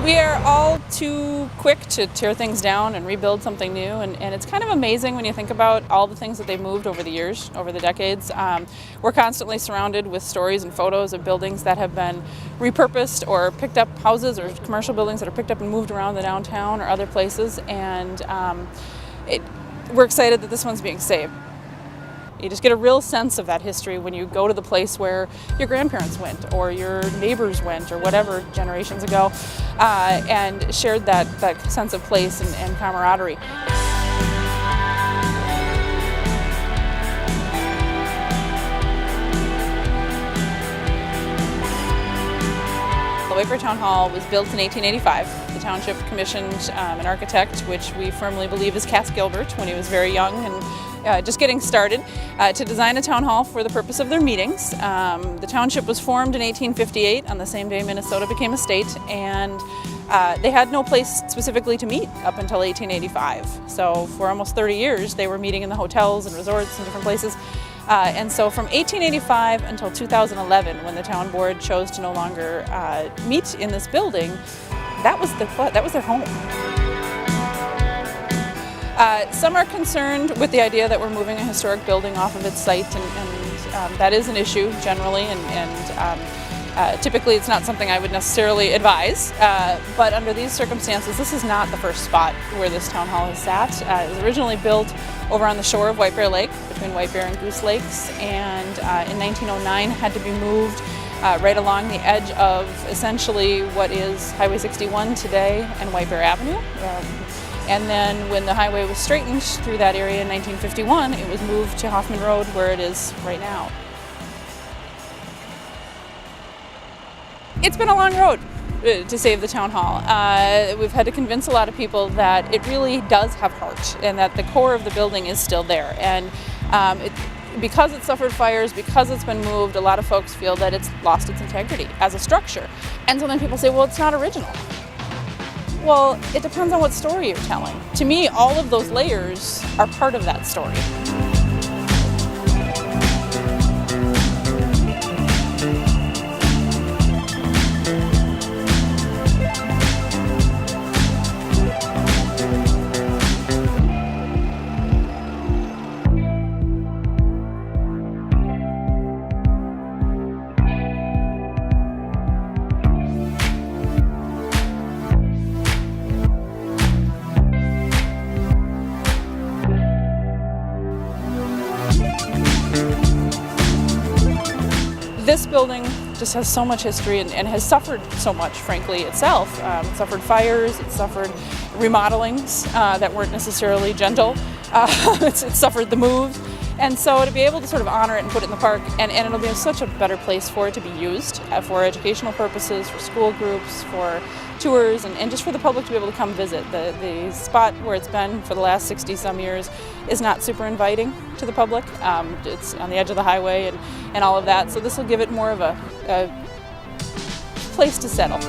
We are all too quick to tear things down and rebuild something new, and it's kind of amazing when you think about all the things that they've moved over the years, over the decades. We're constantly surrounded with stories and photos of buildings that have been repurposed or picked up, houses or commercial buildings that are picked up and moved around the downtown or other places, and we're excited that this one's being saved. You just get a real sense of that history when you go to the place where your grandparents went or your neighbors went or whatever generations ago, and shared that sense of place and camaraderie. The White Bear Town Hall was built in 1885. The township commissioned an architect, which we firmly believe is Cass Gilbert, when he was very young and just getting started, to design a town hall for the purpose of their meetings. The township was formed in 1858, on the same day Minnesota became a state, and they had no place specifically to meet up until 1885. So for almost 30 years they were meeting in the hotels and resorts and different places. And so from 1885 until 2011, when the town board chose to no longer meet in this building, that was their home. Some are concerned with the idea that we're moving a historic building off of its site, and that is an issue generally, and typically it's not something I would necessarily advise, but under these circumstances this is not the first spot where this town hall has sat. It was originally built over on the shore of White Bear Lake, between White Bear and Goose Lakes, and in 1909 had to be moved right along the edge of essentially what is Highway 61 today and White Bear Avenue. And then when the highway was straightened through that area in 1951, it was moved to Hoffman Road, where it is right now. It's been a long road to save the town hall. We've had to convince a lot of people that it really does have heart and that the core of the building is still there. And because it suffered fires, because it's been moved, a lot of folks feel that it's lost its integrity as a structure. And so then people say, well, it's not original. Well, it depends on what story you're telling. To me, all of those layers are part of that story. This building just has so much history and has suffered so much, frankly, itself. It suffered fires, it suffered remodelings that weren't necessarily gentle, it suffered the moves. And so to be able to sort of honor it and put it in the park, and it'll be such a better place for it to be used for educational purposes, for school groups, for tours, and just for the public to be able to come visit. The spot where it's been for the last 60-some years is not super inviting to the public. It's on the edge of the highway and all of that, so this will give it more of a place to settle.